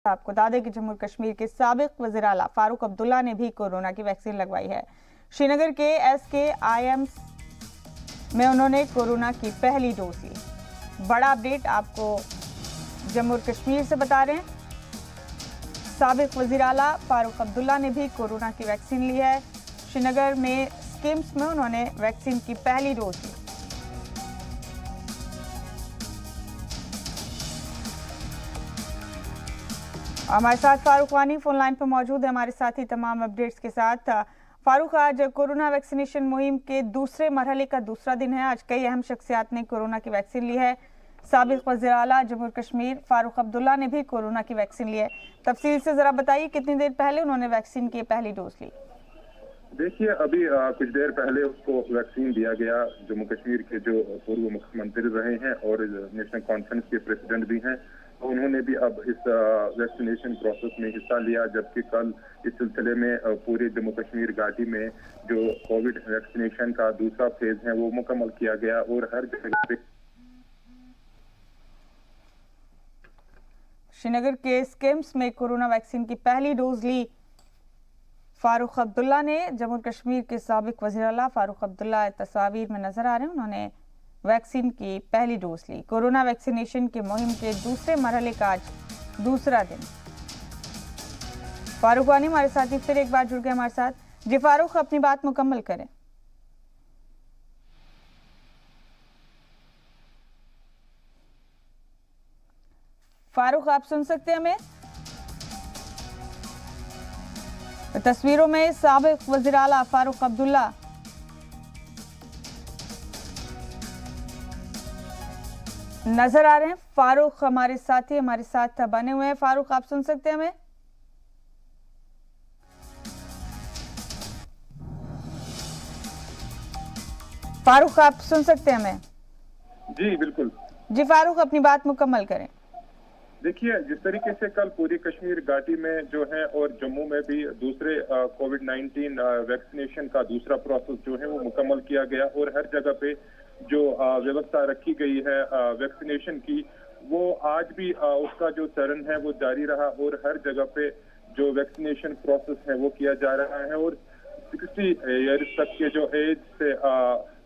आपको बता दें कि जम्मू कश्मीर के साबिक वज़ीर आला फारूक अब्दुल्ला ने भी कोरोना की वैक्सीन लगवाई है। श्रीनगर के SKIM में उन्होंने कोरोना की पहली डोज ली। बड़ा अपडेट आपको जम्मू कश्मीर से बता रहे हैं। साबिक वज़ीर आला फारूक अब्दुल्ला ने भी कोरोना की वैक्सीन ली है। श्रीनगर में SKIMS में उन्होंने वैक्सीन की पहली डोज ली। हमारे साथ फारूक वानी फोन लाइन पर मौजूद है, हमारे साथ ही तमाम अपडेट्स के साथ। फारूक, आज कोरोना वैक्सीनेशन मुहिम के दूसरे मरहले का दूसरा दिन है। आज कई अहम शख्सियात ने कोरोना की वैक्सीन ली है। साबिक वज़ीर आला जम्मू कश्मीर फारूक अब्दुल्ला ने भी कोरोना की वैक्सीन ली है। तफसील से जरा बताइए, कितनी देर पहले उन्होंने वैक्सीन की पहली डोज ली? देखिए, अभी कुछ देर पहले उसको वैक्सीन दिया गया। जम्मू कश्मीर के जो पूर्व मुख्यमंत्री रहे हैं और नेशनल कॉन्फ्रेंस के प्रेसिडेंट भी हैं, तो उन्होंने भी अब इस वैक्सीनेशन प्रोसेस में हिस्सा लिया। जबकि कल इस सिलसिले में पूरे जम्मू कश्मीर घाटी में जो कोविड वैक्सीनेशन का दूसरा फेज है वो मुकम्मल किया गया और हर जगह पे श्रीनगर के SKIMS में कोरोना वैक्सीन की पहली डोज ली फारूक अब्दुल्ला ने। जम्मू कश्मीर के साबिक वज़ीर आला फारूक अब्दुल्ला तस्वीर में नजर आ रहे हैं, उन्होंने वैक्सीन की पहली डोज ली। कोरोना वैक्सीनेशन की मुहिम के दूसरे मरहले का आज दूसरा दिन। फारूक वानी हमारे साथी फिर एक बार जुड़ गए हमारे साथ। जी फारूक, अपनी बात मुकम्मल करें। फारूक, आप सुन सकते हैं हमें? तस्वीरों में साबिक वज़ीर आला फारूक अब्दुल्ला नजर आ रहे हैं। फारूक हमारे साथी हमारे साथ बने हुए हैं। फारूक, आप सुन सकते हैं हमें? फारूक, आप सुन सकते हैं हमें? जी बिल्कुल। जी फारूक, अपनी बात मुकम्मल करें। देखिए, जिस तरीके से कल पूरी कश्मीर घाटी में जो है और जम्मू में भी दूसरे कोविड-19 वैक्सीनेशन का दूसरा प्रोसेस जो है वो मुकम्मल किया गया और हर जगह पे जो व्यवस्था रखी गई है वैक्सीनेशन की, वो आज भी उसका जो चरण है वो जारी रहा और हर जगह पे जो वैक्सीनेशन प्रोसेस है वो किया जा रहा है। और 60 ईयर्स तक के जो एज से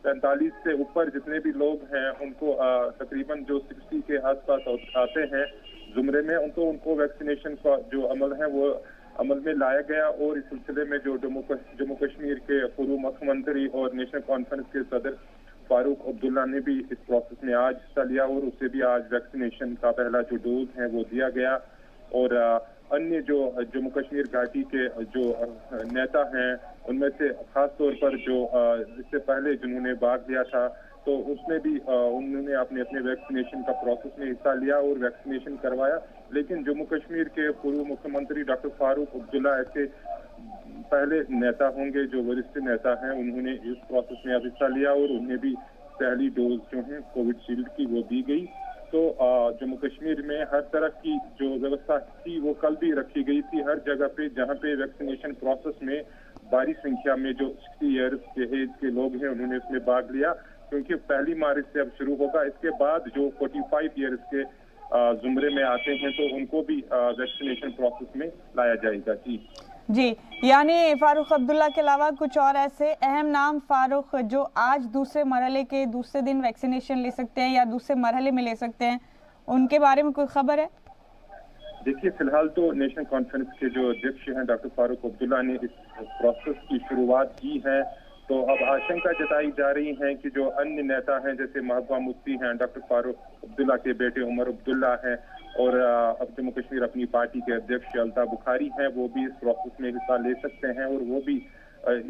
45 से ऊपर जितने भी लोग हैं उनको तकरीबन जो 60 के आसपास आते हैं जुमरे में, उनको वैक्सीनेशन का जो अमल है वो अमल में लाया गया। और इस सिलसिले में जो जम्मू कश्मीर के पूर्व मुख्यमंत्री और नेशनल कॉन्फ्रेंस के सदर फारूक अब्दुल्ला ने भी इस प्रोसेस में आज हिस्सा लिया और उसे भी आज वैक्सीनेशन का पहला जो डोज है वो दिया गया। और अन्य जो जम्मू कश्मीर घाटी के जो नेता हैं उनमें से खास तौर पर जो इससे पहले जिन्होंने भाग लिया था, तो उसमें भी उन्होंने अपने वैक्सीनेशन का प्रोसेस में हिस्सा लिया और वैक्सीनेशन करवाया। लेकिन जम्मू कश्मीर के पूर्व मुख्यमंत्री डॉक्टर फारूक अब्दुल्ला ऐसे पहले नेता होंगे जो वरिष्ठ नेता हैं, उन्होंने इस प्रोसेस में अब हिस्सा लिया और उन्हें भी पहली डोज जो है कोविशील्ड की वो दी गई। तो जम्मू कश्मीर में हर तरह की जो व्यवस्था थी वो कल भी रखी गई थी। हर जगह पे जहाँ पे वैक्सीनेशन प्रोसेस में भारी संख्या में जो 60 ईयर्स के एज के लोग हैं उन्होंने इसमें भाग लिया, क्योंकि पहली मार्च से अब शुरू होगा। इसके बाद जो 45 ईयर्स के जुमरे में आते हैं तो उनको भी वैक्सीनेशन प्रोसेस में लाया जाएगा। जी, यानी फारूक अब्दुल्ला के अलावा कुछ और ऐसे अहम नाम फारूक जो आज दूसरे मरहले के दूसरे दिन वैक्सीनेशन ले सकते हैं या दूसरे मरहले में ले सकते हैं, उनके बारे में कोई खबर है? देखिए, फिलहाल तो नेशनल कॉन्फ्रेंस के जो अध्यक्ष हैं डॉक्टर फारूक अब्दुल्ला ने इस प्रोसेस की शुरुआत की है। तो अब आशंका जताई जा रही है कि जो अन्य नेता हैं जैसे महबूबा मुफ्ती हैं, डॉक्टर फारूक अब्दुल्ला के बेटे उमर अब्दुल्ला हैं और अब जम्मू कश्मीर अपनी पार्टी के अध्यक्ष अल्ताफ बुखारी हैं, वो भी इस प्रोसेस में हिस्सा ले सकते हैं और वो भी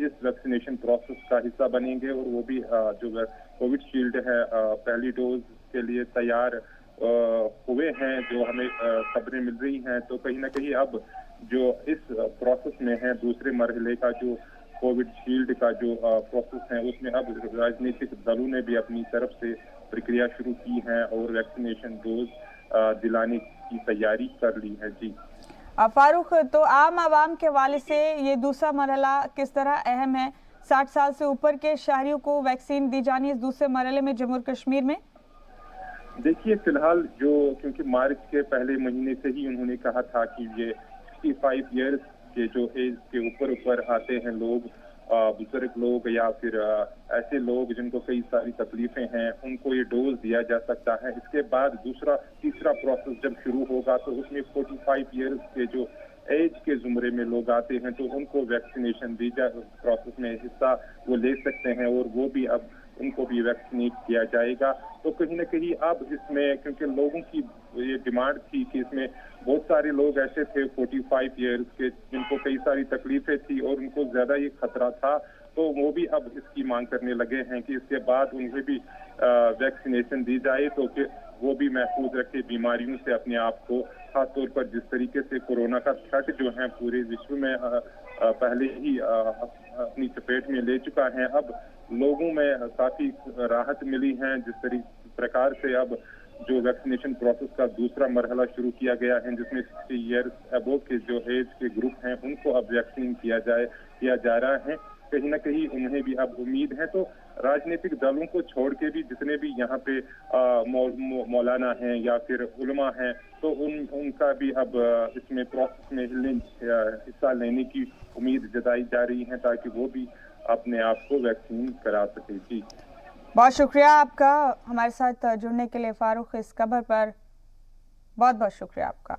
इस वैक्सीनेशन प्रोसेस का हिस्सा बनेंगे और वो भी जो कोविशील्ड है पहली डोज के लिए तैयार हुए हैं, जो हमें खबरें मिल रही हैं। तो कहीं ना कहीं अब जो इस प्रोसेस में है दूसरे मरहले का जो कोविशील्ड का जो प्रोसेस है उसमें अब राजनीतिक दलों ने भी अपनी तरफ से प्रक्रिया शुरू की है और वैक्सीनेशन डोज दिलाने की तैयारी कर ली है। जी फारूक, तो आम आवाम के हवाले से ये दूसरा मरहला किस तरह अहम है? 60 साल से ऊपर के शहरियों को वैक्सीन दी जानी है इस दूसरे मरहले में जम्मू कश्मीर में? देखिए फिलहाल जो, क्योंकि मार्च के पहले महीने से ही उन्होंने कहा था कि ये 65 ईयर्स के जो एज के ऊपर आते हैं लोग, बुजुर्ग लोग या फिर ऐसे लोग जिनको कई सारी तकलीफें हैं, उनको ये डोज दिया जा सकता है। इसके बाद तीसरा प्रोसेस जब शुरू होगा तो उसमें 45 ईयर्स के जो एज के जुमरे में लोग आते हैं तो उनको वैक्सीनेशन दी जा, प्रोसेस में हिस्सा वो ले सकते हैं और वो भी अब उनको भी वैक्सीनेट किया जाएगा। तो कहीं ना कहीं अब इसमें, क्योंकि लोगों की ये डिमांड थी कि इसमें बहुत सारे लोग ऐसे थे 45 ईयर्स के जिनको कई सारी तकलीफें थी और उनको ज्यादा ये खतरा था, तो वो भी अब इसकी मांग करने लगे हैं कि इसके बाद उन्हें भी वैक्सीनेशन दी जाए तो कि वो भी महफूज रखे बीमारियों से अपने आप को। खासतौर पर जिस तरीके से कोरोना का थ्रेट जो है पूरे विश्व में पहले ही अपनी चपेट में ले चुका है, अब लोगों में काफी राहत मिली है। जिस प्रकार से अब जो वैक्सीनेशन प्रोसेस का दूसरा मरहला शुरू किया गया है, जिसमें 60 ईयर्स अबोव के जो एज के ग्रुप हैं उनको अब वैक्सीन किया जा रहा है। कहीं ना कहीं उन्हें भी अब उम्मीद है। तो राजनीतिक दलों को छोड़ के भी जितने भी यहाँ पे मौलाना हैं या फिर उलमा हैं, तो उनका भी अब इसमें प्रोसेस में हिस्सा लेने की उम्मीद जताई जा रही है ताकि वो भी अपने आप को वैक्सीन करा सके। जी, बहुत शुक्रिया आपका हमारे साथ जुड़ने के लिए फारूक। इस खबर पर बहुत बहुत शुक्रिया आपका।